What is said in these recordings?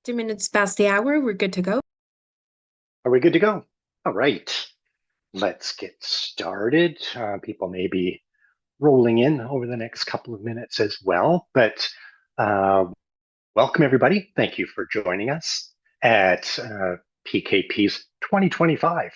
2 minutes past the hour, we're good to go. Are we good to go? All right, let's get started. People may be rolling in over the next couple of minutes as well, but uh, welcome everybody. Thank you for joining us at PKP's 2025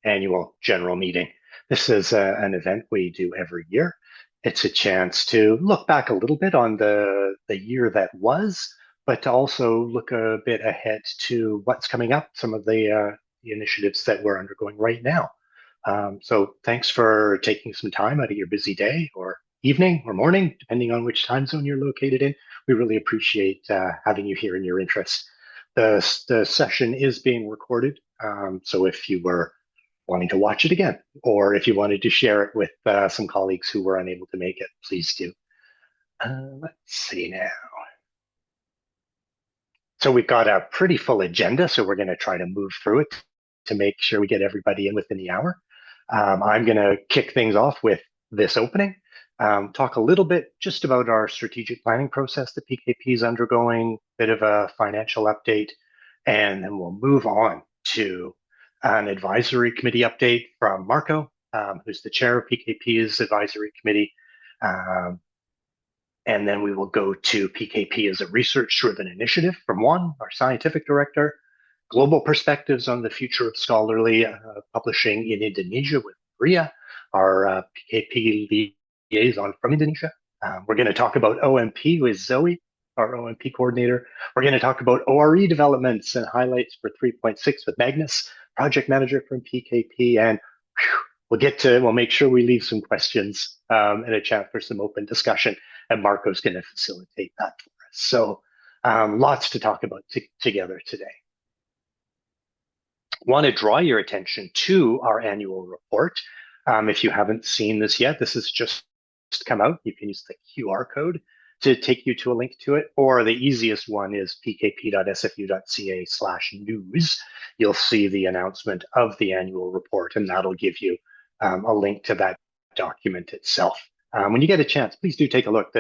annual general meeting. This is an event we do every year. It's a chance to look back a little bit on the year that was, but to also look a bit ahead to what's coming up, some of the initiatives that we're undergoing right now. So thanks for taking some time out of your busy day or evening or morning, depending on which time zone you're located in. We really appreciate having you here and your interest. The session is being recorded, so if you were wanting to watch it again, or if you wanted to share it with some colleagues who were unable to make it, please do. Let's see now. So we've got a pretty full agenda, so we're going to try to move through it to make sure we get everybody in within the hour. I'm going to kick things off with this opening, talk a little bit just about our strategic planning process that PKP is undergoing, bit of a financial update, and then we'll move on to an advisory committee update from Marco, who's the chair of PKP's advisory committee. And then we will go to PKP as a research-driven initiative from Juan, our scientific director, global perspectives on the future of scholarly publishing in Indonesia with Maria, our PKP liaison from Indonesia. We're going to talk about OMP with Zoe, our OMP coordinator. We're going to talk about ORE developments and highlights for 3.6 with Magnus, project manager from PKP, and we'll make sure we leave some questions and a chat for some open discussion, and Marco's going to facilitate that for us. So lots to talk about together today. Want to draw your attention to our annual report. If you haven't seen this yet, this has just come out. You can use the QR code to take you to a link to it, or the easiest one is pkp.sfu.ca/news. You'll see the announcement of the annual report, and that'll give you a link to that document itself. When you get a chance, please do take a look.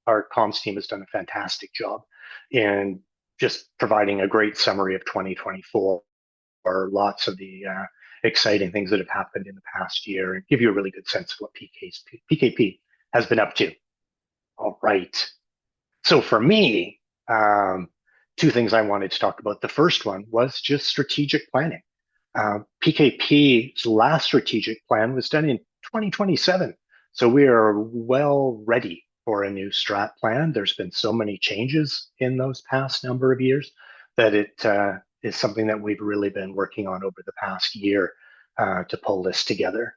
Our comms team has done a fantastic job in just providing a great summary of 2024, or lots of the exciting things that have happened in the past year, and give you a really good sense of what PKP has been up to. All right. So for me, two things I wanted to talk about. The first one was just strategic planning. PKP's last strategic plan was done in 2027. So we are well ready for a new strat plan. There's been so many changes in those past number of years that it is something that we've really been working on over the past year to pull this together.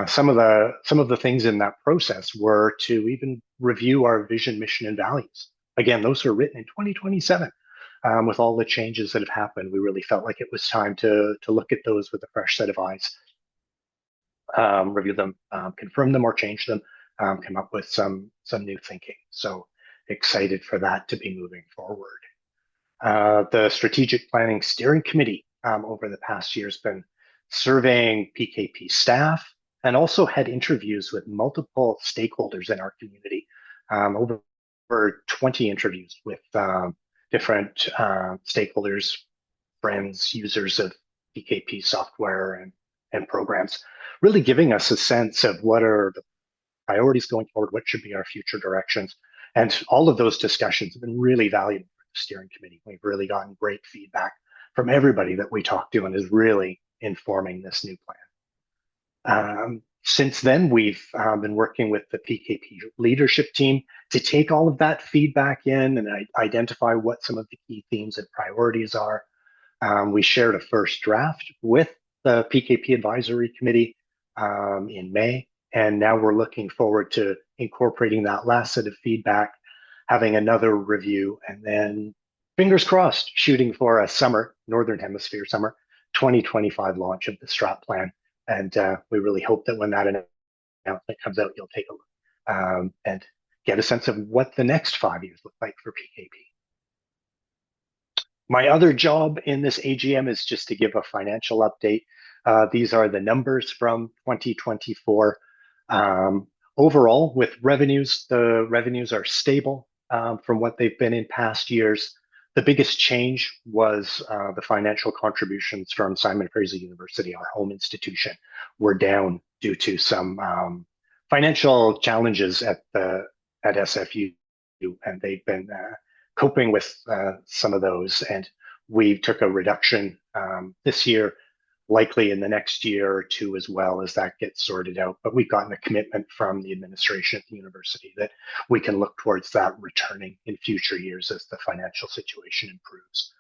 Some of the things in that process were to even review our vision, mission, and values. Again, those were written in 2027. With all the changes that have happened, we really felt like it was time to look at those with a fresh set of eyes, review them, confirm them or change them, come up with some new thinking. So excited for that to be moving forward. The Strategic Planning Steering Committee over the past year has been surveying PKP staff and also had interviews with multiple stakeholders in our community, over 20 interviews with different stakeholders, friends, users of PKP software and programs, really giving us a sense of what are the priorities going forward, what should be our future directions. And all of those discussions have been really valuable for the steering committee. We've really gotten great feedback from everybody that we talked to and is really informing this new plan. Since then, we've been working with the PKP leadership team to take all of that feedback in and identify what some of the key themes and priorities are. We shared a first draft with the PKP Advisory Committee in May, and now we're looking forward to incorporating that last set of feedback, having another review, and then fingers crossed, shooting for a summer, Northern Hemisphere summer, 2025 launch of the strat plan. And we really hope that when that announcement comes out, you'll take a look and get a sense of what the next 5 years look like for PKP. My other job in this AGM is just to give a financial update. These are the numbers from 2024. Overall, with revenues, the revenues are stable from what they've been in past years. The biggest change was the financial contributions from Simon Fraser University, our home institution, were down due to some financial challenges at SFU, and they've been coping with some of those. And we took a reduction this year, likely in the next year or two as well as that gets sorted out. But we've gotten a commitment from the administration at the university that we can look towards that returning in future years as the financial situation improves.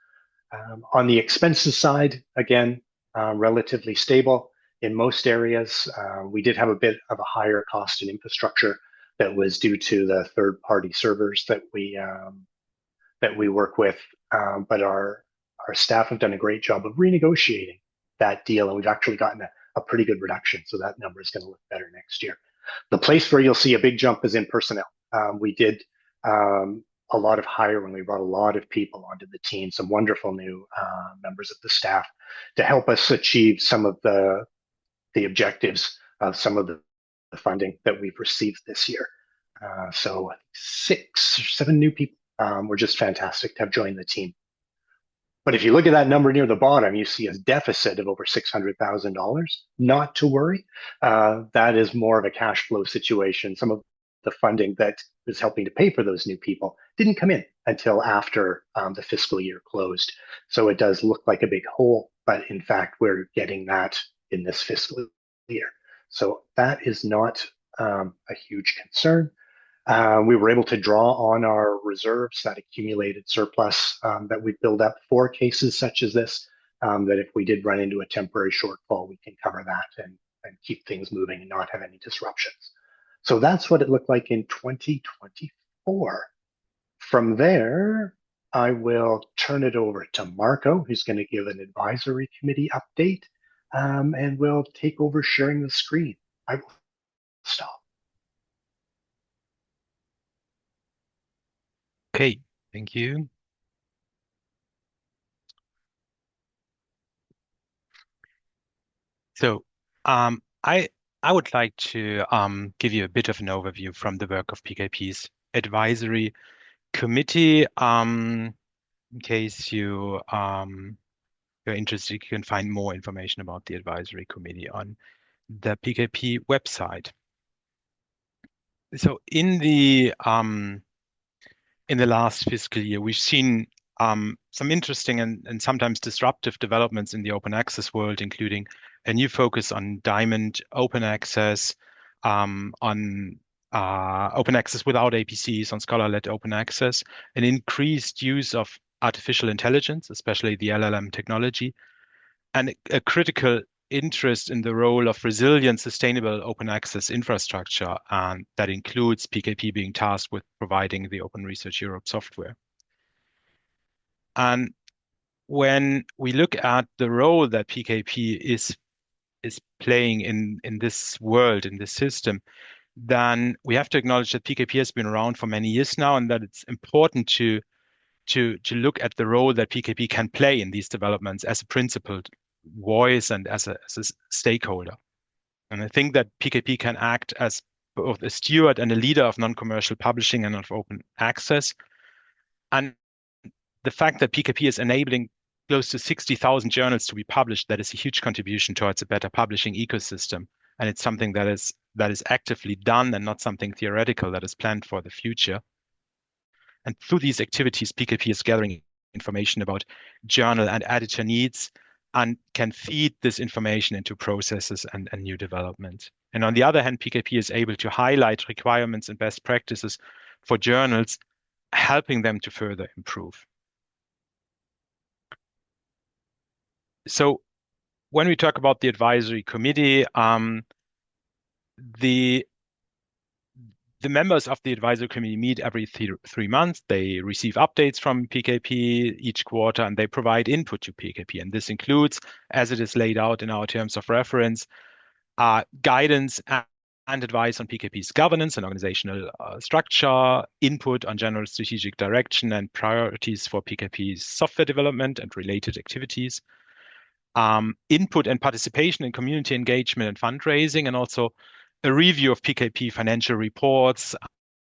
On the expenses side, again, relatively stable in most areas. We did have a bit of a higher cost in infrastructure that was due to the third-party servers that we work with, but our staff have done a great job of renegotiating that deal, and we've actually gotten a pretty good reduction, so that number is going to look better next year. The place where you'll see a big jump is in personnel. We did a lot of hiring. We brought a lot of people onto the team, some wonderful new members of the staff to help us achieve some of the objectives of some of the funding that we've received this year. So 6 or 7 new people were just fantastic to have joined the team. But if you look at that number near the bottom, you see a deficit of over $600,000. Not to worry. That is more of a cash flow situation. Some of the funding that was helping to pay for those new people didn't come in until after the fiscal year closed. So it does look like a big hole, but in fact, we're getting that in this fiscal year. So that is not a huge concern. We were able to draw on our reserves, that accumulated surplus that we build up for cases such as this, that if we did run into a temporary shortfall, we can cover that and keep things moving and not have any disruptions. So that's what it looked like in 2024. From there, I will turn it over to Marco, who's going to give an advisory committee update, and we'll take over sharing the screen. I will stop. Okay, thank you. So I would like to give you a bit of an overview from the work of PKP's advisory committee. In case you're interested, you can find more information about the advisory committee on the PKP website. So in the last fiscal year, we've seen some interesting and sometimes disruptive developments in the open access world, including a new focus on diamond open access, on open access without APCs, on scholar-led open access, an increased use of artificial intelligence, especially the LLM technology, and a critical interest in the role of resilient, sustainable open access infrastructure, and that includes PKP being tasked with providing the Open Research Europe software. And when we look at the role that PKP is playing in this world, in this system, then we have to acknowledge that PKP has been around for many years now, and that it's important to look at the role that PKP can play in these developments as a principled voice and as a stakeholder. And I think that PKP can act as both a steward and a leader of non-commercial publishing and of open access. And the fact that PKP is enabling close to 60,000 journals to be published, that is a huge contribution towards a better publishing ecosystem. And it's something that is actively done and not something theoretical that is planned for the future. And through these activities, PKP is gathering information about journal and editor needs and can feed this information into processes and new development. And on the other hand, PKP is able to highlight requirements and best practices for journals, helping them to further improve. So when we talk about the advisory committee, the members of the advisory committee meet every 3 months. They receive updates from PKP each quarter, and they provide input to PKP. And this includes, as it is laid out in our terms of reference, guidance and advice on PKP's governance and organizational structure, input on general strategic direction and priorities for PKP's software development and related activities, input and participation in community engagement and fundraising, and also a review of PKP financial reports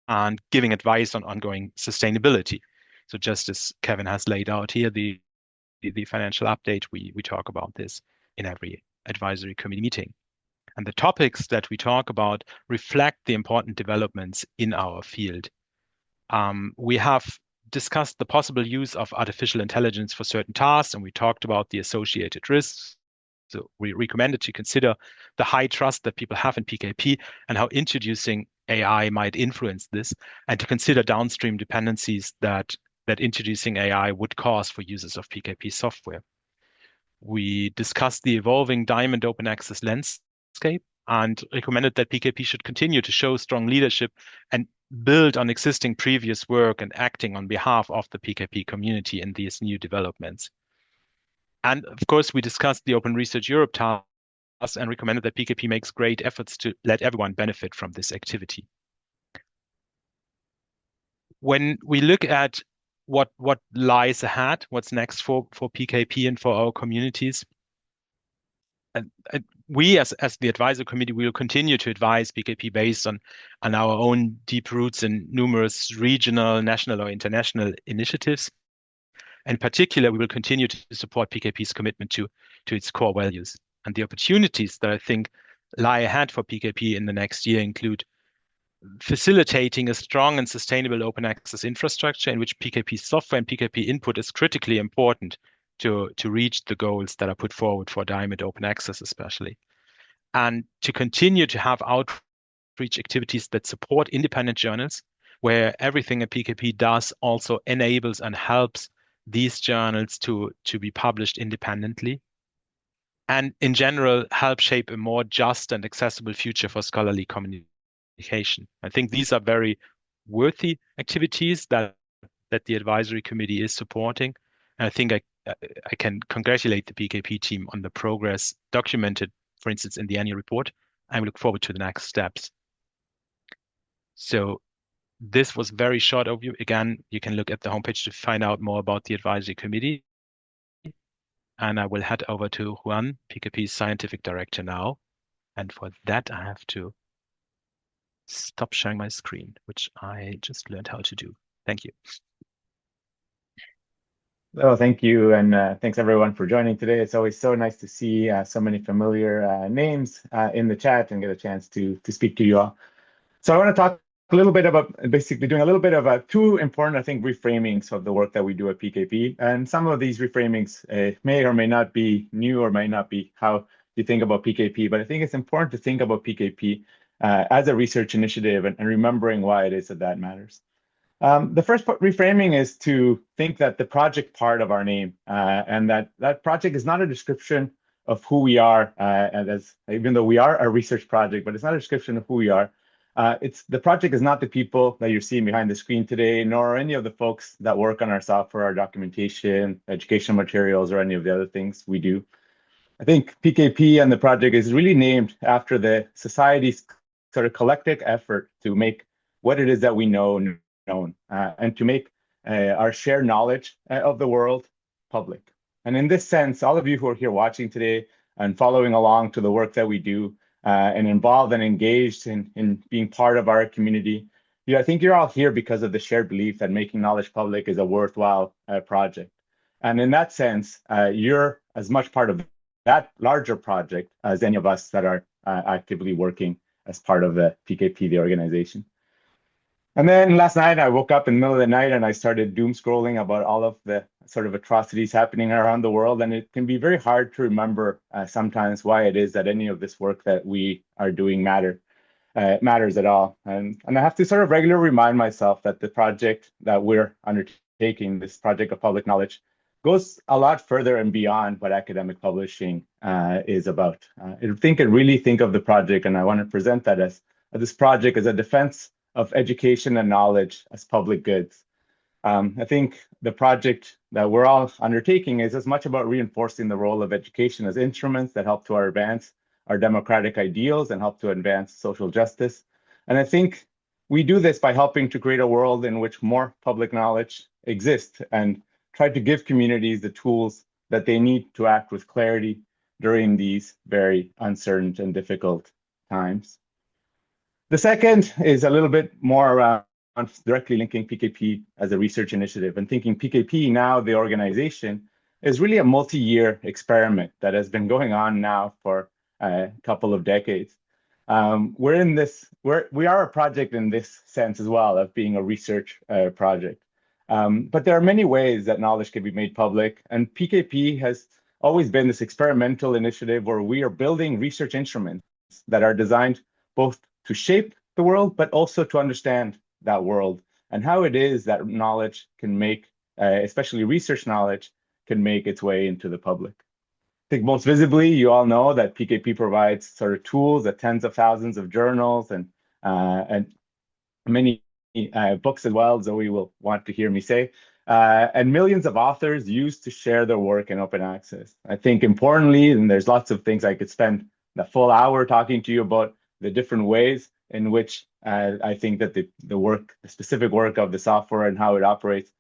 and giving advice on ongoing sustainability. So just as Kevin has laid out here, the financial update, we talk about this in every advisory committee meeting. And the topics that we talk about reflect the important developments in our field. We have discussed the possible use of artificial intelligence for certain tasks, and we talked about the associated risks. So we recommended to consider the high trust that people have in PKP and how introducing AI might influence this, and to consider downstream dependencies that introducing AI would cause for users of PKP software. We discussed the evolving Diamond open access landscape and recommended that PKP should continue to show strong leadership and build on existing previous work and acting on behalf of the PKP community in these new developments. And of course, we discussed the Open Research Europe task and recommended that PKP makes great efforts to let everyone benefit from this activity. When we look at what lies ahead, what's next for PKP and for our communities, and we as the advisor committee will continue to advise PKP based on our own deep roots in numerous regional, national, or international initiatives. In particular, we will continue to support PKP's commitment to its core values. And the opportunities that I think lie ahead for PKP in the next year include facilitating a strong and sustainable open access infrastructure in which PKP software and PKP input is critically important to reach the goals that are put forward for Diamond open access especially. And to continue to have outreach activities that support independent journals, where everything a PKP does also enables and helps these journals to be published independently. And in general, help shape a more just and accessible future for scholarly communication. I think these are very worthy activities that the advisory committee is supporting. And I think I can congratulate the PKP team on the progress documented, for instance, in the annual report. I look forward to the next steps. So this was a very short overview. Again, you can look at the homepage to find out more about the advisory committee. And I will head over to Juan, PKP's scientific director now. And for that, I have to stop sharing my screen, which I just learned how to do. Thank you. Oh, thank you. And thanks everyone for joining today. It's always so nice to see so many familiar names in the chat and get a chance to speak to you all. So I want to talk a little bit about basically doing a little bit of two important, I think, reframings of the work that we do at PKP. And some of these reframings may or may not be new or might not be how you think about PKP, but I think it's important to think about PKP as a research initiative and remembering why it is that matters. The first reframing is to think that the project part of our name and that project is not a description of who we are, even though we are a research project, but it's not a description of who we are. The project is not the people that you're seeing behind the screen today, nor any of the folks that work on our software, our documentation, educational materials, or any of the other things we do. I think PKP and the project is really named after the society's sort of collective effort to make what it is that we know known and to make our shared knowledge of the world public. And in this sense, all of you who are here watching today and following along to the work that we do and involved and engaged in being part of our community, I think you're all here because of the shared belief that making knowledge public is a worthwhile project. And in that sense, you're as much part of that larger project as any of us that are actively working as part of the PKP, the organization. And then last night, I woke up in the middle of the night and I started doom scrolling about all of the sort of atrocities happening around the world. And it can be very hard to remember sometimes why it is that any of this work that we are doing matters at all. And I have to sort of regularly remind myself that the project that we're undertaking, this project of public knowledge, goes a lot further and beyond what academic publishing is about. I really think of the project, and I want to present that as this project as a defense of education and knowledge as public goods. I think the project that we're all undertaking is as much about reinforcing the role of education as instruments that help to advance our democratic ideals and help to advance social justice. And I think we do this by helping to create a world in which more public knowledge exists and try to give communities the tools that they need to act with clarity during these very uncertain and difficult times. The second is a little bit more around directly linking PKP as a research initiative and thinking PKP now, the organization, is really a multi-year experiment that has been going on now for a couple of decades. We are a project in this sense as well, of being a research project. But there are many ways that knowledge can be made public, and PKP has always been this experimental initiative where we are building research instruments that are designed both to shape the world, but also to understand that world and how it is that knowledge can make, especially research knowledge, can make its way into the public. I think most visibly, you all know that PKP provides sort of tools that tens of thousands of journals and many books as well, Zoe will want to hear me say, and millions of authors use to share their work in open access. I think importantly, and there's lots of things I could spend the full hour talking to you about the different ways in which I think that the specific work of the software and how it operates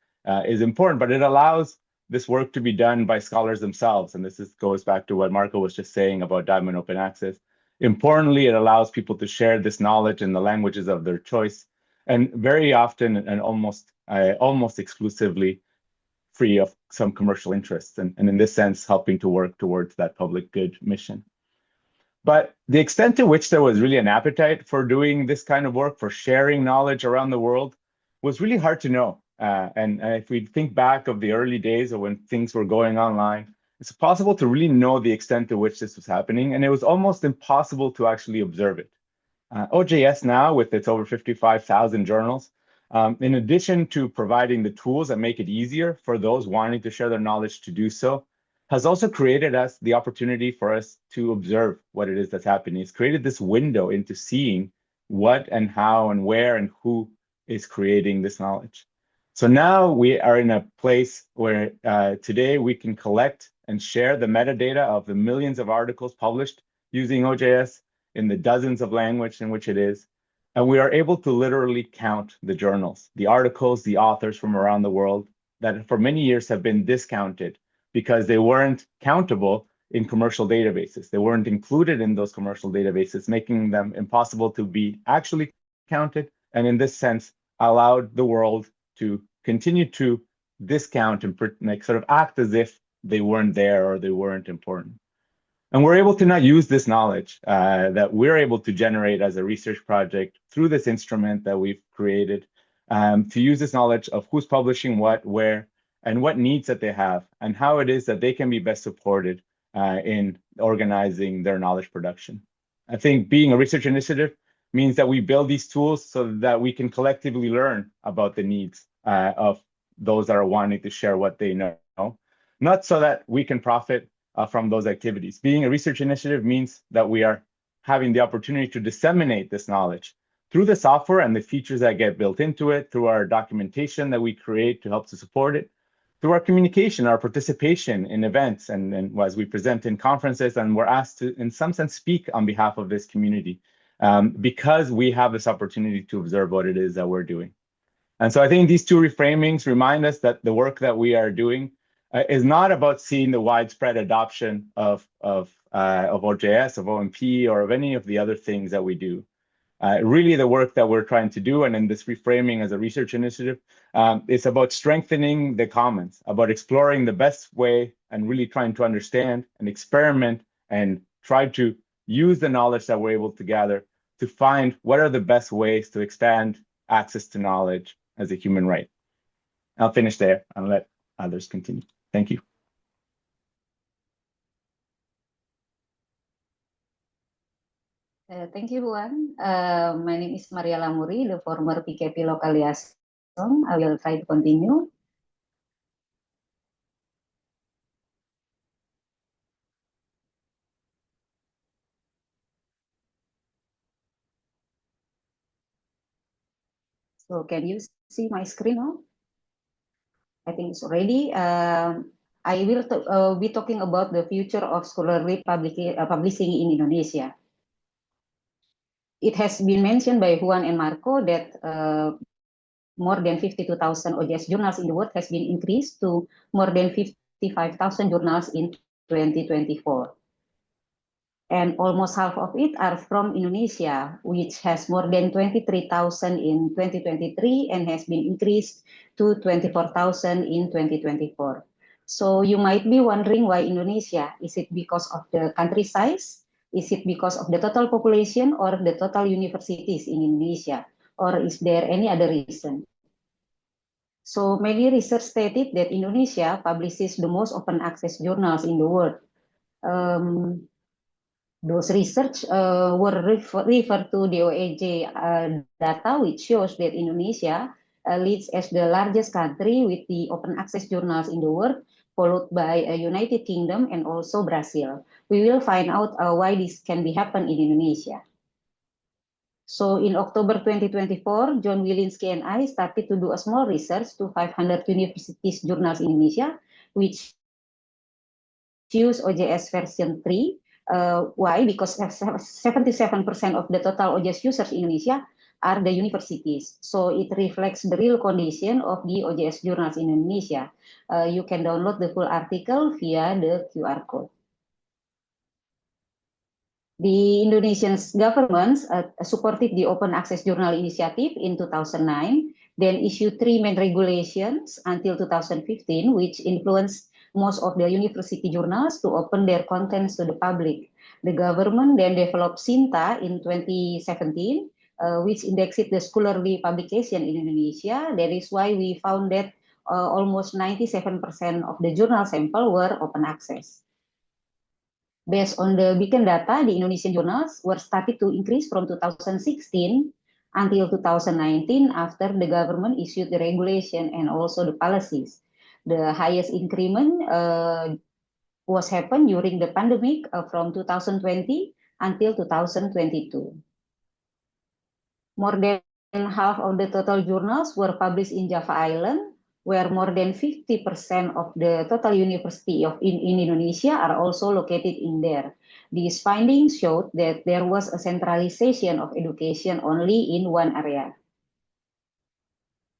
is important, but it allows this work to be done by scholars themselves. And this goes back to what Marco was just saying about Diamond Open Access. Importantly, it allows people to share this knowledge in the languages of their choice, and very often and almost exclusively free of some commercial interests, and in this sense, helping to work towards that public good mission. But the extent to which there was really an appetite for doing this kind of work, for sharing knowledge around the world, was really hard to know. And if we think back of the early days of when things were going online, it's possible to really know the extent to which this was happening, and it was almost impossible to actually observe it. OJS now, with its over 55,000 journals, in addition to providing the tools that make it easier for those wanting to share their knowledge to do so, has also created us the opportunity for us to observe what it is that's happening. It's created this window into seeing what and how and where and who is creating this knowledge. So now we are in a place where today we can collect and share the metadata of the millions of articles published using OJS in the dozens of languages in which it is. And we are able to literally count the journals, the articles, the authors from around the world that for many years have been discounted because they weren't countable in commercial databases. They weren't included in those commercial databases, making them impossible to be actually counted. And in this sense, allowed the world to continue to discount and sort of act as if they weren't there or they weren't important. And we're able to now use this knowledge that we're able to generate as a research project through this instrument that we've created to use this knowledge of who's publishing what, where, and what needs that they have, and how it is that they can be best supported in organizing their knowledge production. I think being a research initiative means that we build these tools so that we can collectively learn about the needs of those that are wanting to share what they know, not so that we can profit from those activities. Being a research initiative means that we are having the opportunity to disseminate this knowledge through the software and the features that get built into it, through our documentation that we create to help to support it, through our communication, our participation in events, and as we present in conferences, and we're asked to, in some sense, speak on behalf of this community because we have this opportunity to observe what it is that we're doing. And so I think these two reframings remind us that the work that we are doing is not about seeing the widespread adoption of OJS, of OMP, or of any of the other things that we do. Really, the work that we're trying to do, and in this reframing as a research initiative, is about strengthening the commons, about exploring the best way and really trying to understand and experiment and try to use the knowledge that we're able to gather to find what are the best ways to expand access to knowledge as a human right. I'll finish there and let others continue. Thank you. Thank you, Juan. My name is Maria Lamuri, the former PKP local liaison. I will try to continue. So can you see my screen now? I think it's ready. I will be talking about the future of scholarly publishing in Indonesia. It has been mentioned by Juan and Marco that more than 52,000 OJS journals in the world has been increased to more than 55,000 journals in 2024. and almost half of it are from Indonesia, which has more than 23,000 in 2023 and has been increased to 24,000 in 2024. So you might be wondering why Indonesia? Is it because of the country size? Is it because of the total population or the total universities in Indonesia? Or is there any other reason? So many research stated that Indonesia publishes the most open access journals in the world. Those research were referred to the OAJ data, which shows that Indonesia leads as the largest country with the open access journals in the world, followed by United Kingdom and also Brazil. We will find out why this can be happen in Indonesia. So in October 2024, John Wilinski and I started to do a small research to 500 universities journals in Indonesia, which use OJS version 3. Why? Because 77% of the total OJS users in Indonesia are the universities. So it reflects the real condition of the OJS journals in Indonesia. You can download the full article via the QR code. The Indonesian government supported the Open Access Journal Initiative in 2009, then issued 3 main regulations until 2015, which influenced most of the university journals to open their contents to the public. The government then developed SINTA in 2017, which indexed the scholarly publication in Indonesia. That is why we found that almost 97% of the journal sample were open access. Based on the Beacon data, the Indonesian journals were started to increase from 2016 until 2019 after the government issued the regulation and also the policies. The highest increment was happened during the pandemic from 2020 until 2022. More than half of the total journals were published in Java Island, where more than 50% of the total university in Indonesia are also located in there. These findings showed that there was a centralization of education only in one area.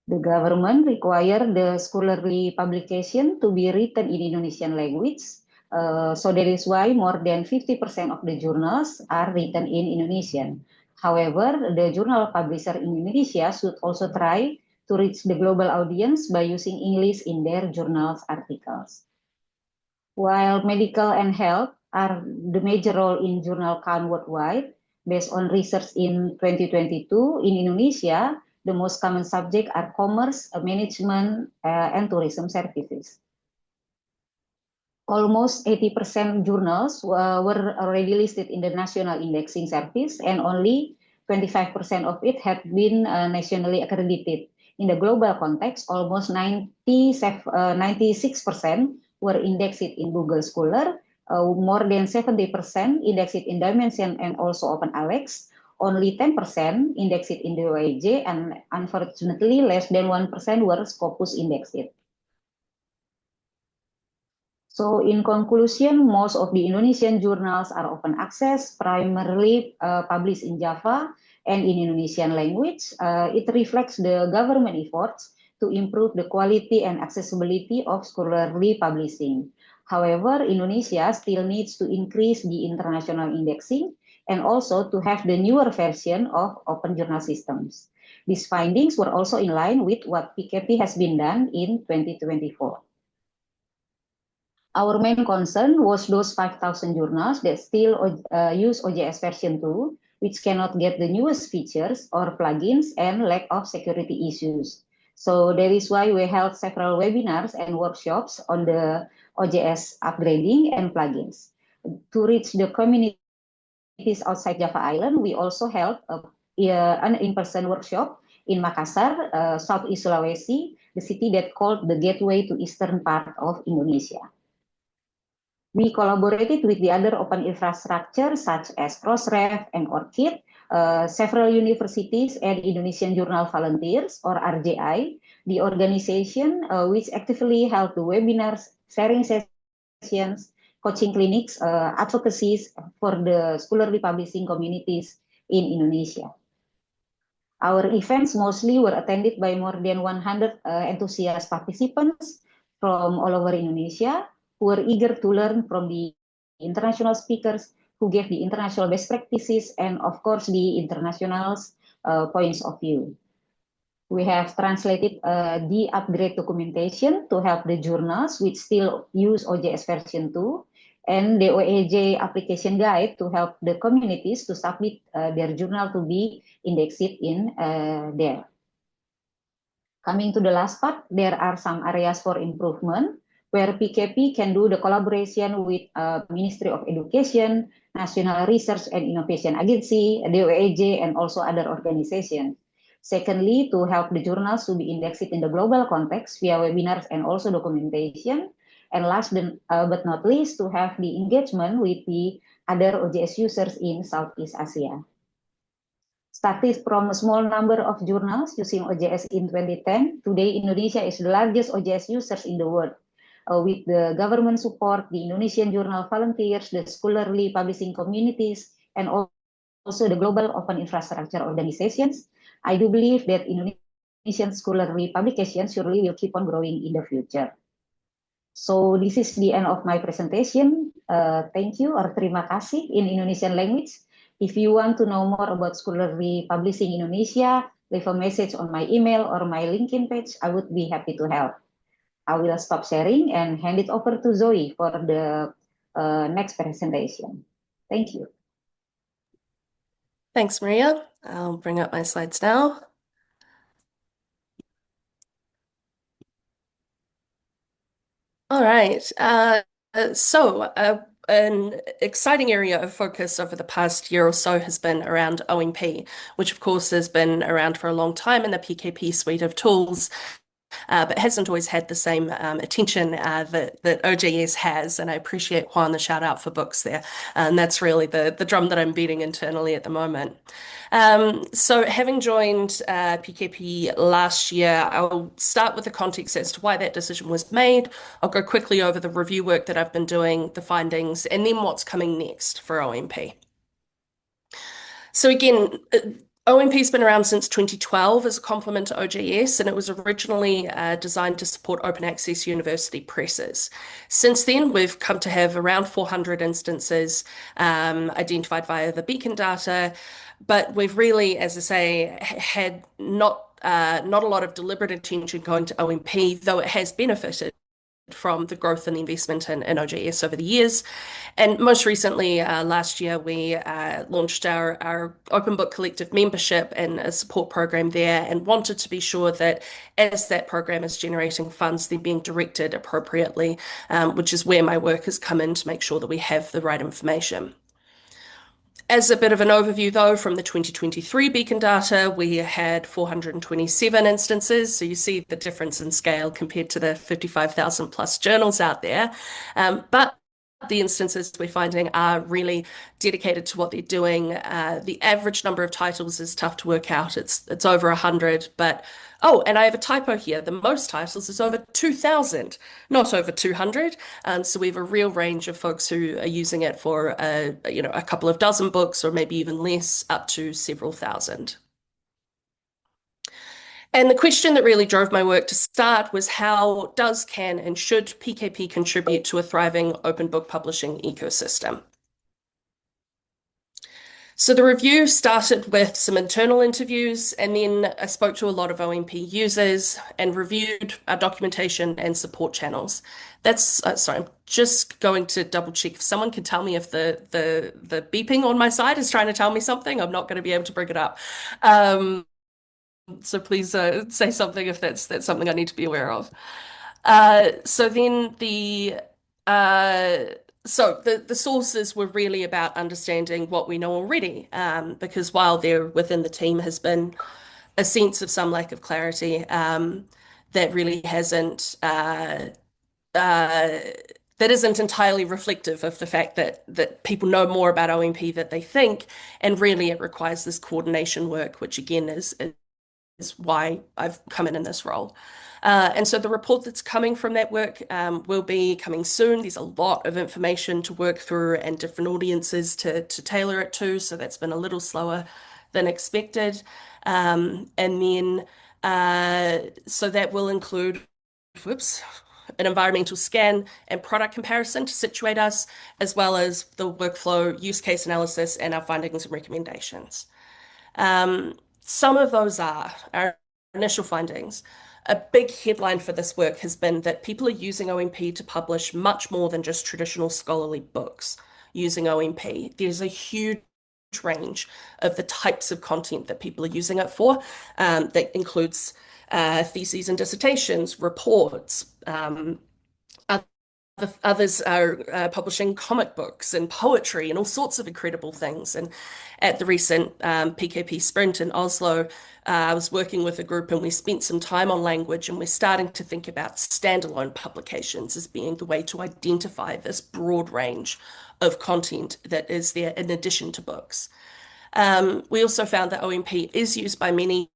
The government required the scholarly publication to be written in Indonesian language. So that is why more than 50% of the journals are written in Indonesian. However, the journal publisher in Indonesia should also try to reach the global audience by using English in their journals articles. While medical and health are the major role in journal count worldwide, based on research in 2022, in Indonesia, the most common subjects are commerce, management, and tourism services. Almost 80% journals were already listed in the National Indexing Service, and only 25% of it had been nationally accredited. In the global context, almost 96% were indexed in Google Scholar, more than 70% indexed in Dimension and also OpenAlex, only 10% indexed in the OAJ, and unfortunately, less than 1% were Scopus indexed. So in conclusion, most of the Indonesian journals are open access, primarily published in Java and in Indonesian language. It reflects the government efforts to improve the quality and accessibility of scholarly publishing. However, Indonesia still needs to increase the international indexing and also to have the newer version of open journal systems. These findings were also in line with what PKP has been done in 2024. Our main concern was those 5,000 journals that still use OJS version 2, which cannot get the newest features or plugins and lack of security issues. So that is why we held several webinars and workshops on the OJS upgrading and plugins. To reach the communities outside Java Island, we also held an in-person workshop in Makassar, Southeast Sulawesi, the city that called the gateway to eastern part of Indonesia. We collaborated with the other open infrastructure such as Crossref and ORCID, several universities and Indonesian Journal Volunteers or RJI, the organization which actively held the webinars, sharing sessions, coaching clinics, advocacies for the scholarly publishing communities in Indonesia. Our events mostly were attended by more than 100 enthusiast participants from all over Indonesia, who were eager to learn from the international speakers who gave the international best practices and, of course, the international points of view. We have translated the upgrade documentation to help the journals which still use OJS version 2, and the OAJ application guide to help the communities to submit their journal to be indexed in there. Coming to the last part, there are some areas for improvement where PKP can do the collaboration with Ministry of Education, National Research and Innovation Agency, the OAJ, and also other organizations. Secondly, to help the journals to be indexed in the global context via webinars and also documentation. And last but not least, to have the engagement with the other OJS users in Southeast Asia. Started from a small number of journals using OJS in 2010, today Indonesia is the largest OJS users in the world. With the government support, the Indonesian journal volunteers, the scholarly publishing communities, and also the global open infrastructure organizations, I do believe that Indonesian scholarly publications surely will keep on growing in the future. So this is the end of my presentation. Thank you or terima kasih in Indonesian language. If you want to know more about scholarly publishing in Indonesia, leave a message on my email or my LinkedIn page. I would be happy to help. I will stop sharing and hand it over to Zoe for the next presentation. Thank you. Thanks, Maria. I'll bring up my slides now. All right. An exciting area of focus over the past year or so has been around OMP, which of course has been around for a long time in the PKP suite of tools. But hasn't always had the same attention that OJS has, and I appreciate Juan the shout out for books there, and that's really the drum that I'm beating internally at the moment. So having joined PKP last year, I'll start with the context as to why that decision was made. I'll go quickly over the review work that I've been doing, the findings, and then what's coming next for OMP. So again, OMP's been around since 2012 as a complement to OJS, and it was originally designed to support open access university presses. Since then, we've come to have around 400 instances identified via the beacon data, but we've really, as I say, had not a lot of deliberate attention going to OMP, though it has benefited from the growth and the investment in OJS over the years. And most recently, last year, we launched our Open Book Collective membership and a support program there, and wanted to be sure that as that program is generating funds, they're being directed appropriately, which is where my work has come in to make sure that we have the right information. As a bit of an overview, though, from the 2023 beacon data, we had 427 instances. So you see the difference in scale compared to the 55,000 plus journals out there. But the instances we're finding are really dedicated to what they're doing. The average number of titles is tough to work out. It's over 100, but oh, and I have a typo here. The most titles is over 2,000, not over 200. So we have a real range of folks who are using it for a couple of dozen books, or maybe even less, up to several thousand. And the question that really drove my work to start was, how can and should PKP contribute to a thriving open book publishing ecosystem? So the review started with some internal interviews, and then I spoke to a lot of OMP users and reviewed our documentation and support channels. That's sorry, I'm just going to double check if someone can tell me if the beeping on my side is trying to tell me something. I'm not going to be able to bring it up. So please say something if that's something I need to be aware of. So then the sources were really about understanding what we know already, because while there within the team has been a sense of some lack of clarity, that really hasn't that isn't entirely reflective of the fact that people know more about OMP than they think, and really it requires this coordination work, which again is why I've come in this role. And so the report that's coming from that work will be coming soon. There's a lot of information to work through and different audiences to tailor it to, so that's been a little slower than expected. And then, so that will include, an environmental scan and product comparison to situate us, as well as the workflow, use case analysis, and our findings and recommendations. Some of those are our initial findings. A big headline for this work has been that people are using OMP to publish much more than just traditional scholarly books using OMP. There's a huge range of the types of content that people are using it for. That includes theses and dissertations, reports. Others are publishing comic books and poetry and all sorts of incredible things. And at the recent PKP sprint in Oslo, I was working with a group and we spent some time on language, and we're starting to think about standalone publications as being the way to identify this broad range of content that is there in addition to books. We also found that OMP is used by many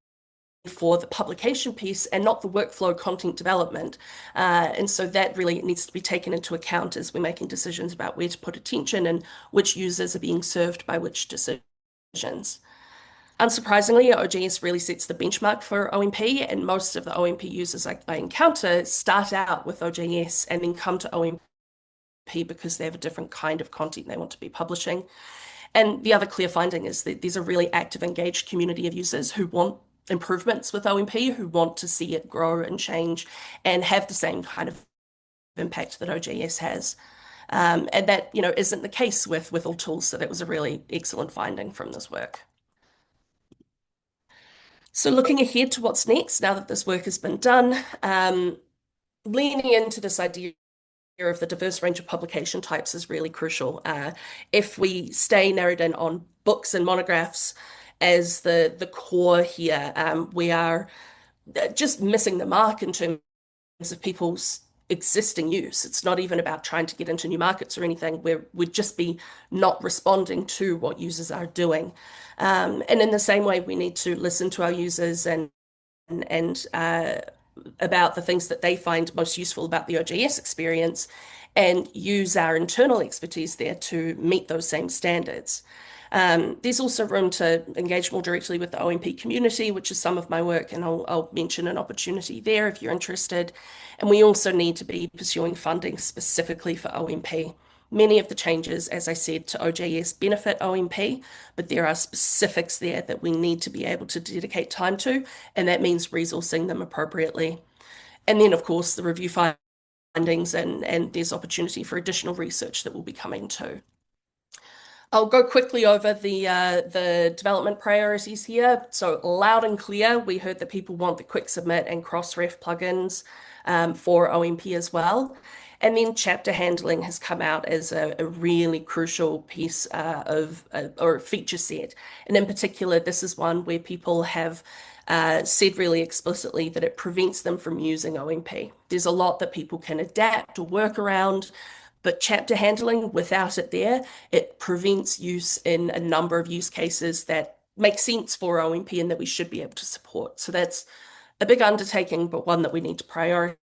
for the publication piece and not the workflow content development. And so that really needs to be taken into account as we're making decisions about where to put attention and which users are being served by which decisions. Unsurprisingly, OJS really sets the benchmark for OMP, and most of the OMP users I encounter start out with OJS and then come to OMP because they have a different kind of content they want to be publishing. And the other clear finding is that there's a really active, engaged community of users who want improvements with OMP, who want to see it grow and change and have the same kind of impact that OJS has. And that, isn't the case with all tools. So that was a really excellent finding from this work. So looking ahead to what's next, now that this work has been done, leaning into this idea of the diverse range of publication types is really crucial. If we stay narrowed in on books and monographs as the core here, we are just missing the mark in terms of people's existing use. It's not even about trying to get into new markets or anything. We'd just be not responding to what users are doing. And in the same way, we need to listen to our users and about the things that they find most useful about the OJS experience and use our internal expertise there to meet those same standards. There's also room to engage more directly with the OMP community, which is some of my work, and I'll mention an opportunity there if you're interested. And we also need to be pursuing funding specifically for OMP. Many of the changes, as I said, to OJS benefit OMP, but there are specifics there that we need to be able to dedicate time to, and that means resourcing them appropriately. And then, of course, the review findings, and there's opportunity for additional research that will be coming too. I'll go quickly over the development priorities here. So loud and clear, we heard that people want the quick submit and cross-ref plugins for OMP as well. And then chapter handling has come out as a really crucial piece or feature set. And in particular, this is one where people have said really explicitly that it prevents them from using OMP. There's a lot that people can adapt or work around, but chapter handling, without it there, it prevents use in a number of use cases that make sense for OMP and that we should be able to support. So that's a big undertaking, but one that we need to prioritize.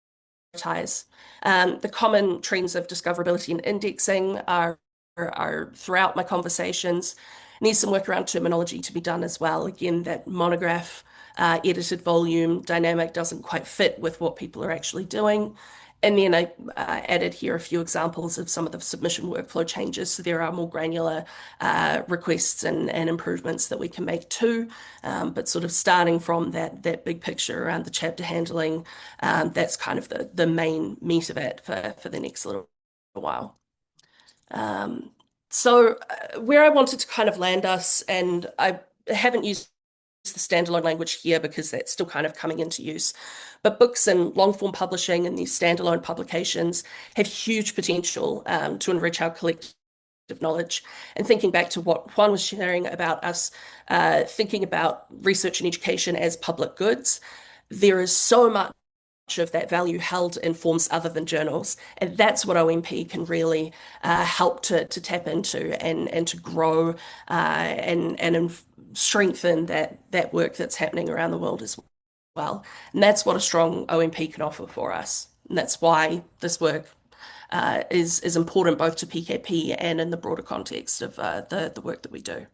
The common trends of discoverability and indexing are throughout my conversations. Needs some work around terminology to be done as well. Again, that monograph edited volume dynamic doesn't quite fit with what people are actually doing. And then I added here a few examples of some of the submission workflow changes. So there are more granular requests and improvements that we can make too. But sort of starting from that big picture around the chapter handling, that's kind of the main meat of it for the next little while. So where I wanted to kind of land us, and I haven't used the standalone language here because that's still kind of coming into use. But books and long form publishing and these standalone publications have huge potential to enrich our collective knowledge. And thinking back to what Juan was sharing about us thinking about research and education as public goods, there is so much of that value held in forms other than journals. And that's what OMP can really help to tap into and to grow and strengthen that work that's happening around the world as well. And that's what a strong OMP can offer for us. And that's why this work is important both to PKP and in the broader context of the work that we do.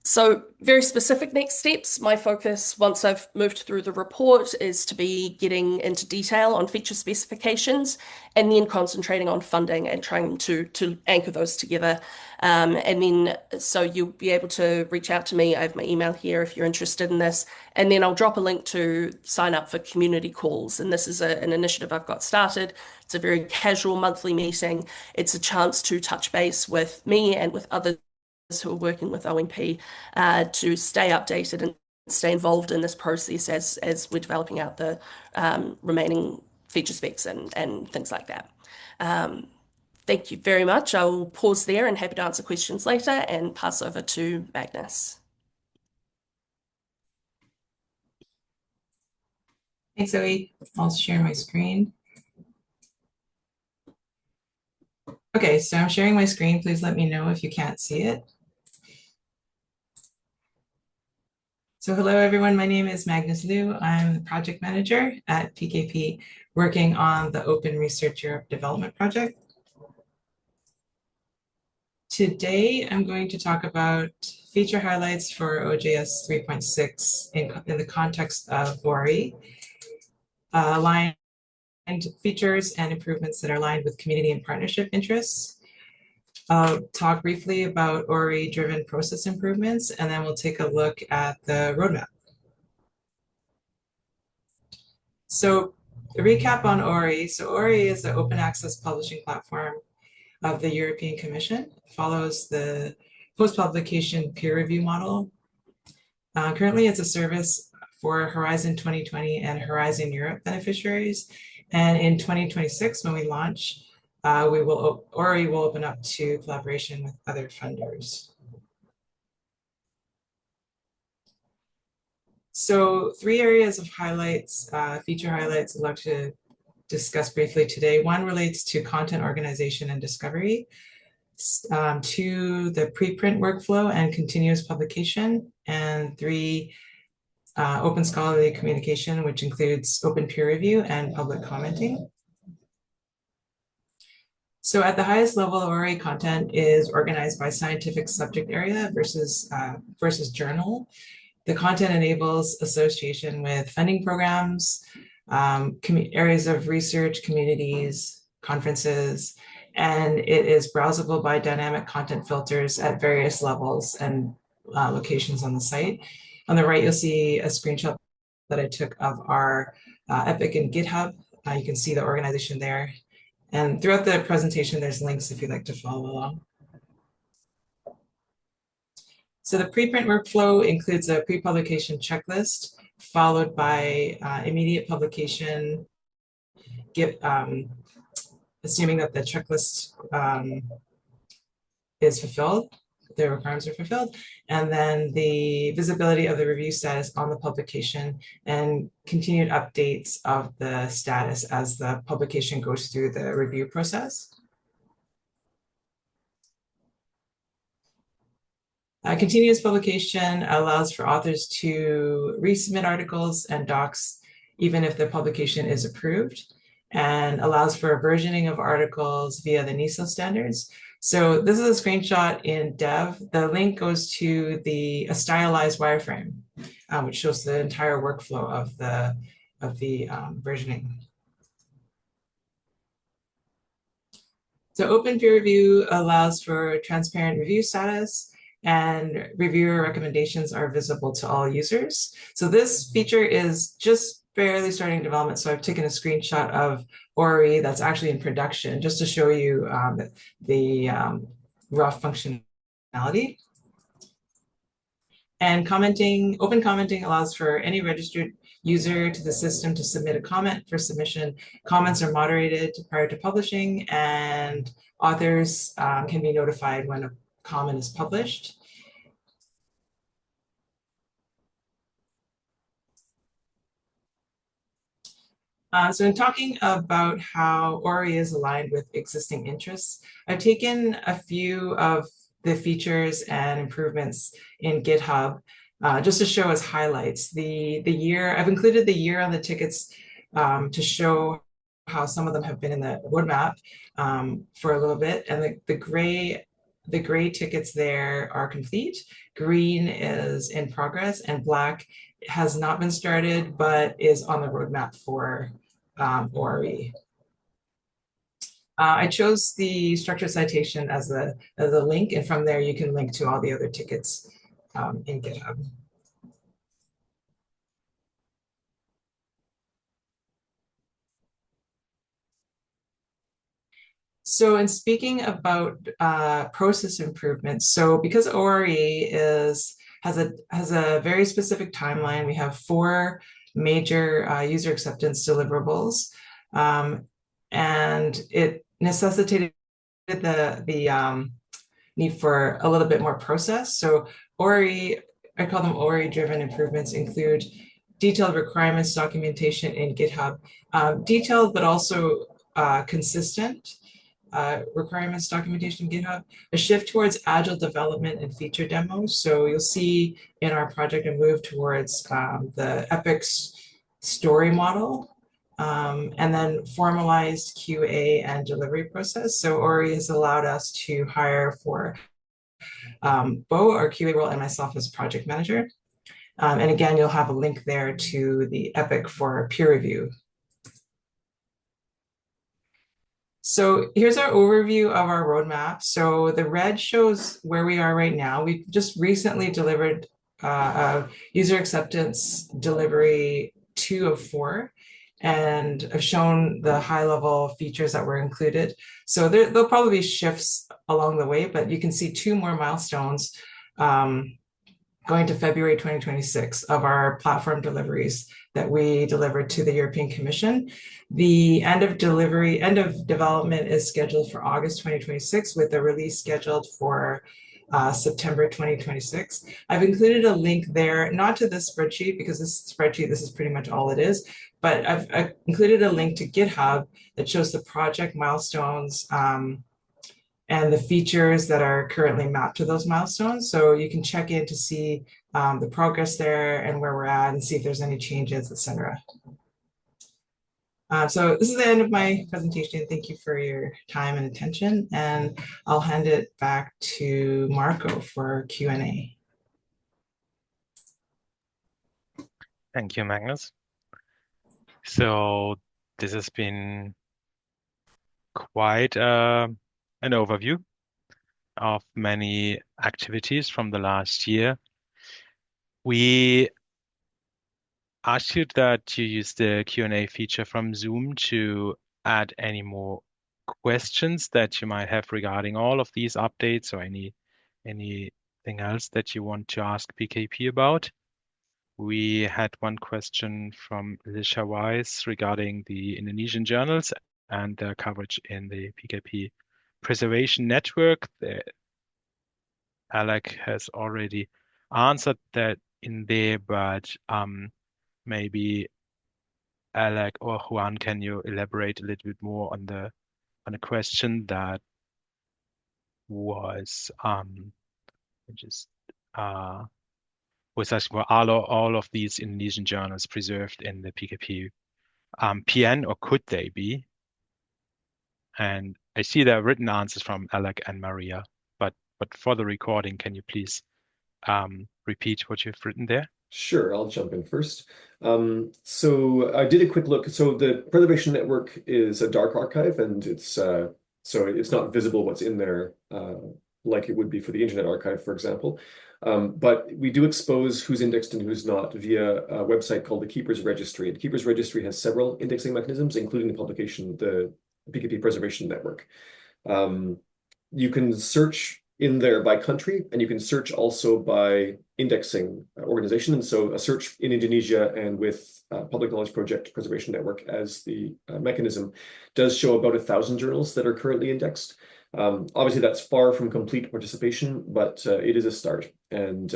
So very specific next steps. My focus, once I've moved through the report, is to be getting into detail on feature specifications and then concentrating on funding and trying to anchor those together. And then so you'll be able to reach out to me. I have my email here if you're interested in this. And then I'll drop a link to sign up for community calls. And this is an initiative I've got started. It's a very casual monthly meeting. It's a chance to touch base with me and with others who are working with OMP to stay updated and stay involved in this process as we're developing out the remaining feature specs and things like that. Thank you very much. I will pause there and happy to answer questions later and pass over to Magnus. Thanks, Zoe. I'll share my screen. Okay, so I'm sharing my screen. Please let me know if you can't see it. So hello, everyone. My name is Magnus Liu. I'm the project manager at PKP, working on the Open Research Europe Development Project. Today, I'm going to talk about feature highlights for OJS 3.6 in the context of ORI, aligned features and improvements that are aligned with community and partnership interests. I'll talk briefly about ORI-driven process improvements, and then we'll take a look at the roadmap. So a recap on ORI. So ORI is the open access publishing platform of the European Commission. It follows the post-publication peer review model. Currently, it's a service for Horizon 2020 and Horizon Europe beneficiaries. And in 2026, when we launch, ORI will open up to collaboration with other funders. So 3 areas of highlights, feature highlights I'd like to discuss briefly today. 1 relates to content organization and discovery, 2, the preprint workflow and continuous publication, and 3, open scholarly communication, which includes open peer review and public commenting. So at the highest level, ORI content is organized by scientific subject area versus journal. The content enables association with funding programs, areas of research, communities, conferences, and it is browsable by dynamic content filters at various levels and locations on the site. On the right, you'll see a screenshot that I took of our Epic and GitHub. You can see the organization there. And throughout the presentation, there's links if you'd like to follow along. So the preprint workflow includes a pre-publication checklist, followed by immediate publication, assuming that the checklist is fulfilled, the requirements are fulfilled, and then the visibility of the review status on the publication and continued updates of the status as the publication goes through the review process. Continuous publication allows for authors to resubmit articles and docs even if the publication is approved, and allows for a versioning of articles via the NISO standards. So this is a screenshot in Dev. The link goes to a stylized wireframe, which shows the entire workflow of the versioning. So open peer review allows for transparent review status, and reviewer recommendations are visible to all users. So this feature is just barely starting development. So I've taken a screenshot of ORI that's actually in production just to show you the rough functionality. And open commenting allows for any registered user to the system to submit a comment for submission. Comments are moderated prior to publishing, and authors can be notified when a comment is published. So in talking about how ORI is aligned with existing interests, I've taken a few of the features and improvements in GitHub just to show as highlights. I've included the year on the tickets to show how some of them have been in the roadmap for a little bit. And the gray the gray tickets there are complete, green is in progress, and black has not been started, but is on the roadmap for ORE. I chose the structured citation as the link, and from there you can link to all the other tickets in GitHub. So in speaking about process improvements, so because ORE has a very specific timeline, we have 4 major user acceptance deliverables, and it necessitated the need for a little bit more process. So ORE, I call them ORE-driven improvements, include detailed requirements documentation in GitHub, detailed but also consistent requirements documentation in GitHub, a shift towards agile development and feature demos. So you'll see in our project a move towards the Epic's story model, and then formalized QA and delivery process. So ORE has allowed us to hire for Bo, our QA role, and myself as project manager. And again, you'll have a link there to the Epic for peer review. So here's our overview of our roadmap. So the red shows where we are right now. We just recently delivered user acceptance delivery 2 of 4, and have shown the high-level features that were included. So there'll probably be shifts along the way, but you can see 2 more milestones going to February 2026 of our platform deliveries that we delivered to the European Commission. The end of development is scheduled for August 2026, with a release scheduled for September 2026. I've included a link there, not to this spreadsheet, because this is pretty much all it is, but I've included a link to GitHub that shows the project milestones and the features that are currently mapped to those milestones. So you can check in to see the progress there and where we're at, and see if there's any changes, etc. So this is the end of my presentation. Thank you for your time and attention, and I'll hand it back to Marco for Q&A. Thank you, Magnus. So this has been quite an overview of many activities from the last year. We asked you that you use the Q&A feature from Zoom to add any more questions that you might have regarding all of these updates, or anything else that you want to ask PKP about. We had one question from Alicia Wise regarding the Indonesian journals and their coverage in the PKP preservation network. Alec has already answered that in there, but maybe Alec or Juan, can you elaborate a little bit more on a question that was was asking, were all of these Indonesian journals preserved in the PKP PN, or could they be? And I see there are written answers from Alec and Maria, but for the recording, can you please repeat what you've written there? Sure, I'll jump in first. So I did a quick look. So the preservation network is a dark archive, and it's so it's not visible what's in there like it would be for the Internet Archive, for example. But we do expose who's indexed and who's not via a website called the Keepers Registry. And the Keepers Registry has several indexing mechanisms, including the publication, the PKP Preservation Network. You can search in there by country, and you can search also by indexing organization. And so a search in Indonesia and with Public Knowledge Project Preservation Network as the mechanism does show about 1,000 journals that are currently indexed. Obviously, that's far from complete participation, but it is a start. And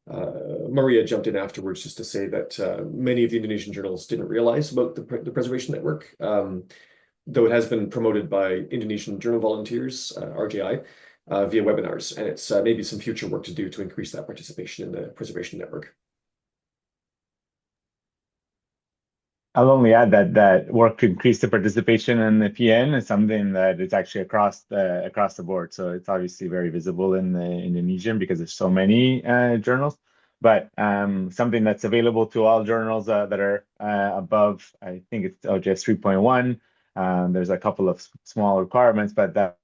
Maria jumped in afterwards just to say that many of the Indonesian journals didn't realize about the Preservation Network, though it has been promoted by Indonesian Journal Volunteers, RJI, via webinars. And it's maybe some future work to do to increase that participation in the Preservation Network. I'll only add that work to increase the participation in the PN is something that is actually across the board. So it's obviously very visible in the Indonesian because there's so many journals, but something that's available to all journals that are above, I think it's OJS 3.1. There's a couple of small requirements, but that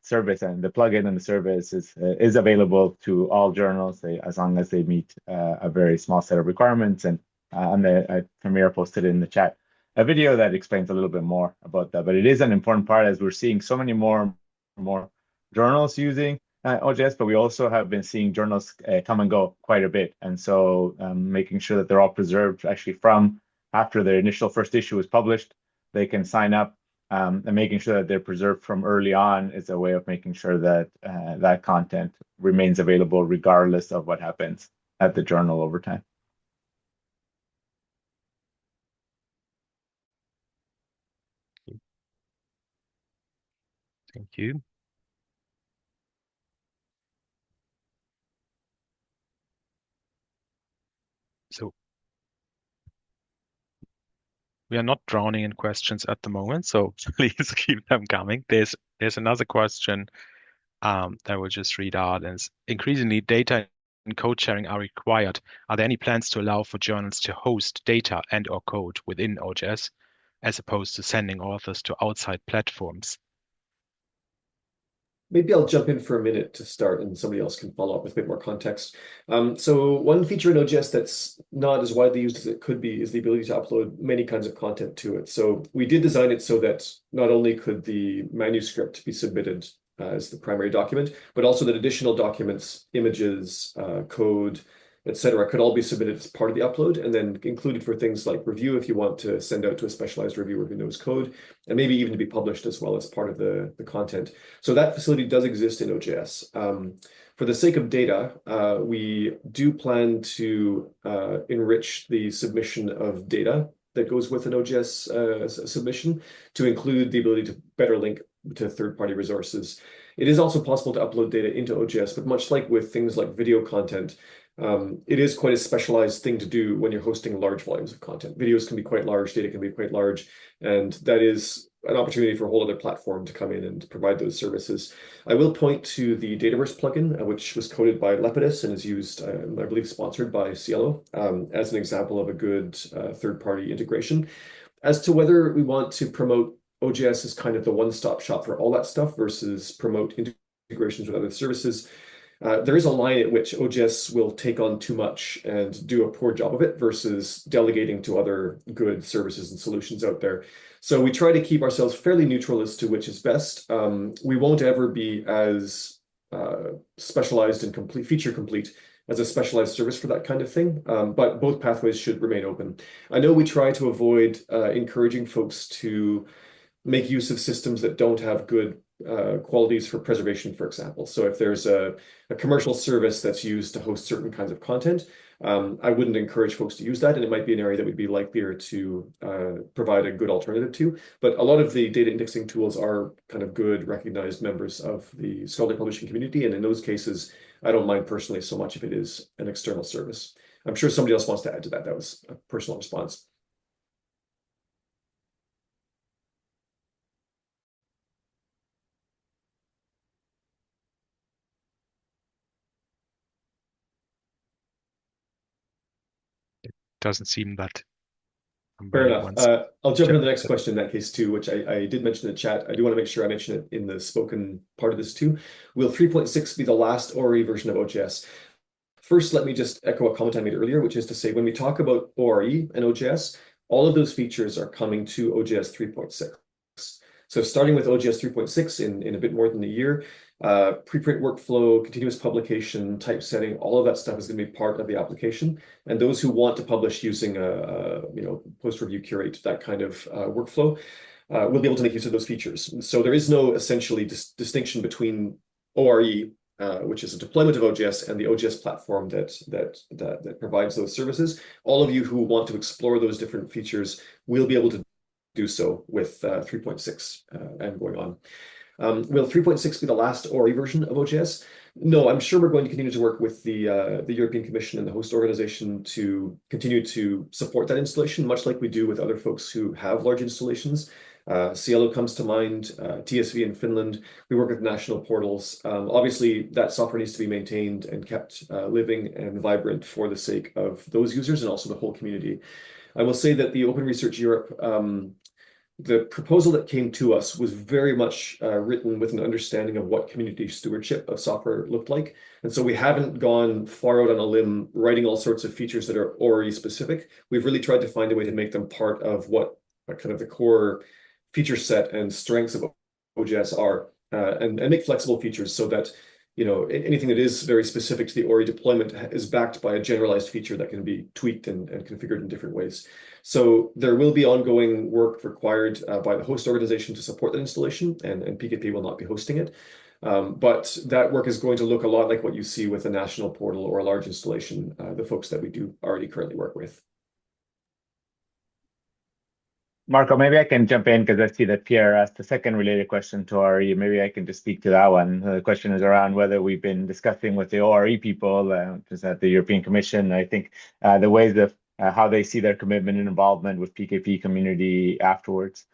service and the plugin and the service is available to all journals as long as they meet a very small set of requirements. And Premier posted in the chat a video that explains a little bit more about that. But it is an important part as we're seeing so many more journals using OJS, but we also have been seeing journals come and go quite a bit. And so making sure that they're all preserved actually from after their initial first issue is published, they can sign up, and making sure that they're preserved from early on is a way of making sure that that content remains available regardless of what happens at the journal over time. Thank you. So we are not drowning in questions at the moment, so please keep them coming. There's another question that I will just read out. And increasingly, data and code sharing are required. Are there any plans to allow for journals to host data and/or code within OJS, as opposed to sending authors to outside platforms? Maybe I'll jump in for a minute to start and somebody else can follow up with a bit more context. So one feature in OJS that's not as widely used as it could be is the ability to upload many kinds of content to it. So we did design it so that not only could the manuscript be submitted as the primary document, but also that additional documents, images, code, etc., could all be submitted as part of the upload and then included for things like review if you want to send out to a specialized reviewer who knows code, and maybe even to be published as well as part of the content. So that facility does exist in OJS. For the sake of data, we do plan to enrich the submission of data that goes with an OJS submission to include the ability to better link to third-party resources. It is also possible to upload data into OJS, but much like with things like video content, it is quite a specialized thing to do when you're hosting large volumes of content. Videos can be quite large, data can be quite large, and that is an opportunity for a whole other platform to come in and provide those services. I will point to the Dataverse plugin, which was coded by Lepidus and is used, I believe, sponsored by Cielo, as an example of a good third-party integration. As to whether we want to promote OJS as kind of the one-stop shop for all that stuff versus promote integrations with other services, there is a line at which OJS will take on too much and do a poor job of it versus delegating to other good services and solutions out there. So we try to keep ourselves fairly neutral as to which is best. We won't ever be as specialized and feature complete as a specialized service for that kind of thing, but both pathways should remain open. I know we try to avoid encouraging folks to make use of systems that don't have good qualities for preservation, for example. So if there's a commercial service that's used to host certain kinds of content, I wouldn't encourage folks to use that, and it might be an area that would be likelier to provide a good alternative to. But a lot of the data indexing tools are kind of good, recognized members of the scholarly publishing community, and in those cases, I don't mind personally so much if it is an external service. I'm sure somebody else wants to add to that. That was a personal response. Doesn't seem that. Fair enough. I'll jump into the next question in that case too, which I did mention in the chat. I do want to make sure I mention it in the spoken part of this too. Will 3.6 be the last ORE version of OJS? First, let me just echo a comment I made earlier, which is to say when we talk about ORE and OJS, all of those features are coming to OJS 3.6. So starting with OJS 3.6 in a bit more than a year, preprint workflow, continuous publication, typesetting, all of that stuff is going to be part of the application. And those who want to publish using a post-review curate, that kind of workflow, will be able to make use of those features. So there is no essentially distinction between ORE, which is a deployment of OJS, and the OJS platform that provides those services. All of you who want to explore those different features will be able to do so with 3.6 and going on. Will 3.6 be the last ORE version of OJS? No, I'm sure we're going to continue to work with the European Commission and the host organization to continue to support that installation, much like we do with other folks who have large installations. Cielo comes to mind, TSV in Finland. We work with national portals. Obviously, that software needs to be maintained and kept living and vibrant for the sake of those users and also the whole community. I will say that the Open Research Europe, the proposal that came to us was very much written with an understanding of what community stewardship of software looked like. And so we haven't gone far out on a limb writing all sorts of features that are ORE specific. We've really tried to find a way to make them part of what kind of the core feature set and strengths of OJS are, and make flexible features so that anything that is very specific to the ORE deployment is backed by a generalized feature that can be tweaked and configured in different ways. So there will be ongoing work required by the host organization to support that installation, and PKP will not be hosting it. But that work is going to look a lot like what you see with a national portal or a large installation, the folks that we do already currently work with. Marco, maybe I can jump in because I see that Pierre asked a second related question to ORE. Maybe I can just speak to that one. The question is around whether we've been discussing with the ORE people, just at the European Commission. I think the ways of how they see their commitment and involvement with PKP community afterwards.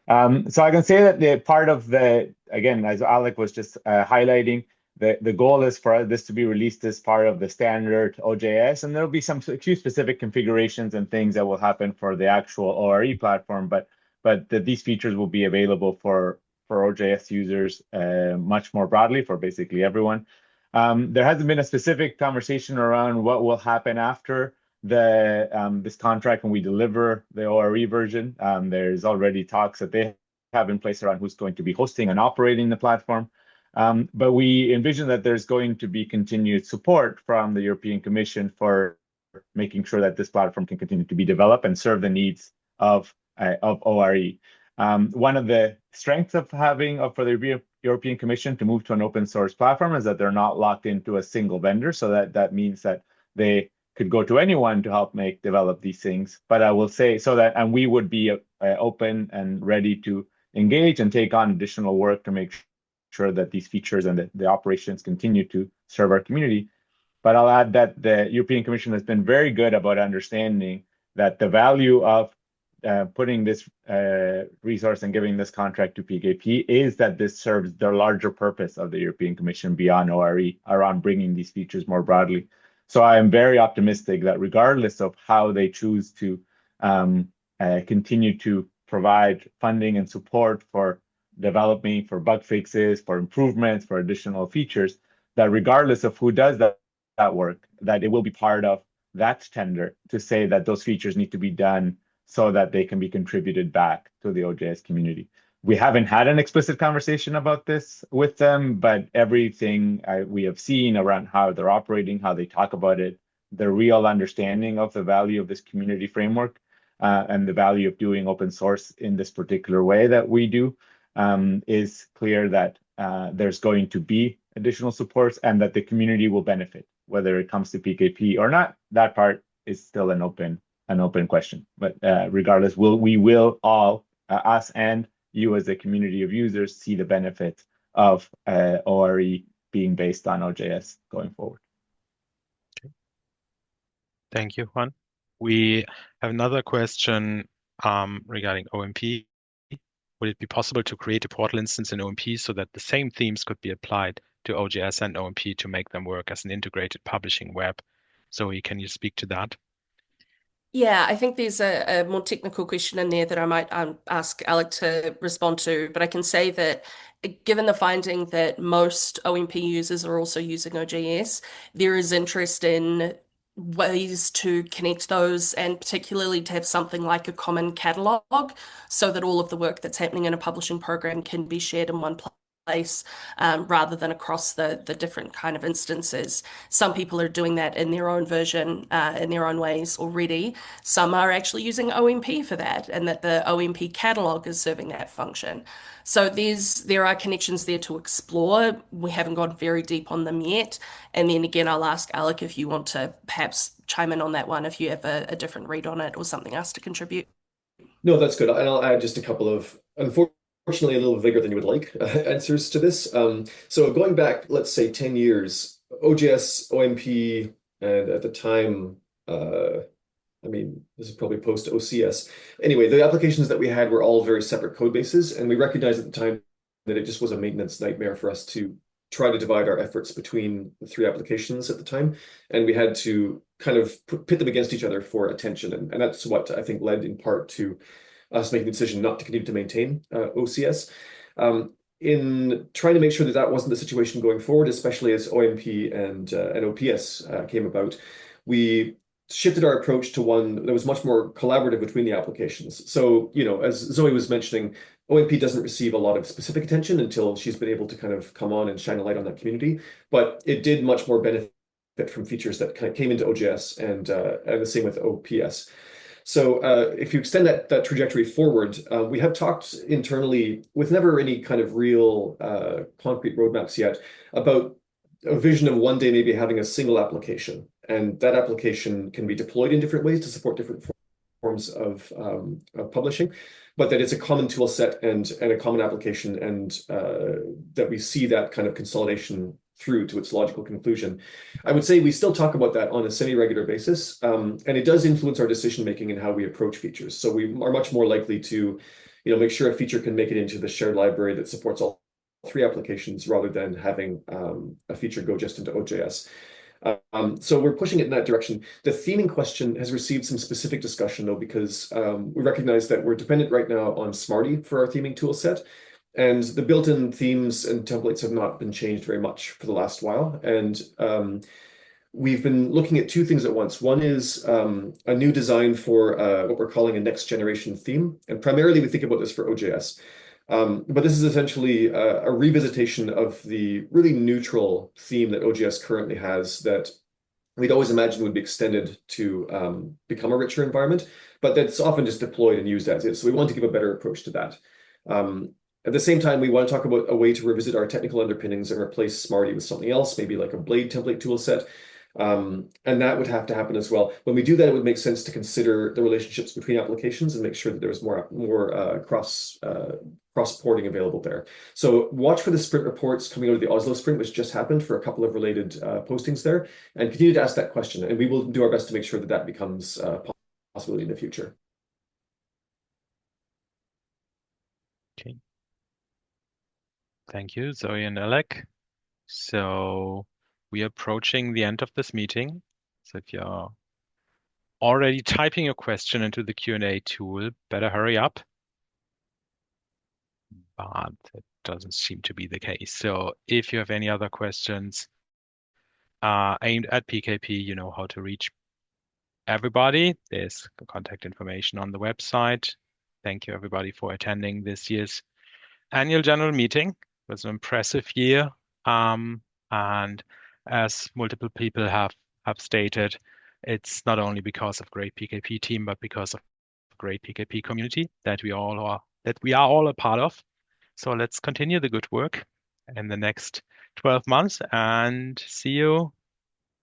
So I can say that the part of again, as Alec was just highlighting, the goal is for this to be released as part of the standard OJS, and there'll be a few specific configurations and things that will happen for the actual ORE platform, but these features will be available for OJS users much more broadly for basically everyone. There hasn't been a specific conversation around what will happen after this contract when we deliver the ORE version. There's already talks that they have in place around who's going to be hosting and operating the platform. But we envision that there's going to be continued support from the European Commission for making sure that this platform can continue to be developed and serve the needs of ORE. One of the strengths of having for the European Commission to move to an open source platform is that they're not locked into a single vendor. So that means that they could go to anyone to help develop these things. But I will say and we would be open and ready to engage and take on additional work to make sure that these features and the operations continue to serve our community. But I'll add that the European Commission has been very good about understanding that the value of putting this resource and giving this contract to PKP is that this serves the larger purpose of the European Commission beyond ORE around bringing these features more broadly. So I am very optimistic that regardless of how they choose to continue to provide funding and support for developing, for bug fixes, for improvements, for additional features, that regardless of who does that work, that it will be part of that tender to say that those features need to be done so that they can be contributed back to the OJS community. We haven't had an explicit conversation about this with them, but everything we have seen around how they're operating, how they talk about it, the real understanding of the value of this community framework and the value of doing open source in this particular way that we do, is clear that there's going to be additional supports and that the community will benefit, whether it comes to PKP or not. That part is still an open question. But regardless, we will all, us and you as a community of users, see the benefit of ORE being based on OJS going forward. Okay. Thank you, Juan. We have another question regarding OMP. Would it be possible to create a portal instance in OMP so that the same themes could be applied to OJS and OMP to make them work as an integrated publishing web? Zoe, can you speak to that? Yeah, I think there's a more technical question in there that I might ask Alec to respond to, but I can say that given the finding that most OMP users are also using OJS, there is interest in ways to connect those and particularly to have something like a common catalog so that all of the work that's happening in a publishing program can be shared in one place rather than across the different kind of instances. Some people are doing that in their own version, in their own ways already. Some are actually using OMP for that, and that the OMP catalog is serving that function. So there are connections there to explore. We haven't gone very deep on them yet. And then again, I'll ask Alec if you want to perhaps chime in on that one, if you have a different read on it or something else to contribute. No, that's good. And I'll add just a couple of, unfortunately, unfortunately a little bigger than you would like answers to this. So going back, let's say 10 years, OJS, OMP, and at the time, I mean, this is probably post OCS. Anyway, the applications that we had were all very separate code bases, and we recognized at the time that it just was a maintenance nightmare for us to try to divide our efforts between the three applications at the time. And we had to kind of pit them against each other for attention. And that's what I think led in part to us making the decision not to continue to maintain OCS. In trying to make sure that that wasn't the situation going forward, especially as OMP and OPS came about, we shifted our approach to one that was much more collaborative between the applications. So, you know, as Zoe was mentioning, OMP doesn't receive a lot of specific attention until she's been able to kind of come on and shine a light on that community, but it did much more benefit from features that kind of came into OJS and the same with OPS. So if you extend that trajectory forward, we have talked internally with never any kind of real concrete roadmaps yet about a vision of one day maybe having a single application. And that application can be deployed in different ways to support different forms of publishing, but that it's a common tool set and a common application, and that we see that kind of consolidation through to its logical conclusion. I would say we still talk about that on a semi-regular basis, and it does influence our decision-making and how we approach features. So we are much more likely to, you know, make sure a feature can make it into the shared library that supports all three applications rather than having a feature go just into OJS. So we're pushing it in that direction. The theming question has received some specific discussion, though, because we recognize that we're dependent right now on Smarty for our theming tool set. And the built-in themes and templates have not been changed very much for the last while. And we've been looking at two things at once. One is a new design for what we're calling a next generation theme. And primarily we think about this for OJS. But this is essentially a revisitation of the really neutral theme that OJS currently has that we'd always imagined would be extended to become a richer environment, but that's often just deployed and used as is. So we want to give a better approach to that. At the same time, we want to talk about a way to revisit our technical underpinnings and replace Smarty with something else, maybe like a Blade template tool set. And that would have to happen as well. When we do that, it would make sense to consider the relationships between applications and make sure that there was more cross-porting available there. So watch for the sprint reports coming out of the Oslo sprint, which just happened, for a couple of related postings there, and continue to ask that question. And we will do our best to make sure that that becomes a possibility in the future. Okay. Thank you, Zoe and Alec. So we are approaching the end of this meeting. So if you're already typing your question into the Q&A tool, better hurry up. But that doesn't seem to be the case. So if you have any other questions aimed at PKP, you know how to reach everybody. There's contact information on the website. Thank you, everybody, for attending this year's annual general meeting. It was an impressive year. And as multiple people have stated, it's not only because of great PKP team, but because of great PKP community that we are all a part of. So let's continue the good work in the next 12 months and see you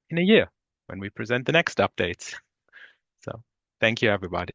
in a year when we present the next updates. So thank you, everybody.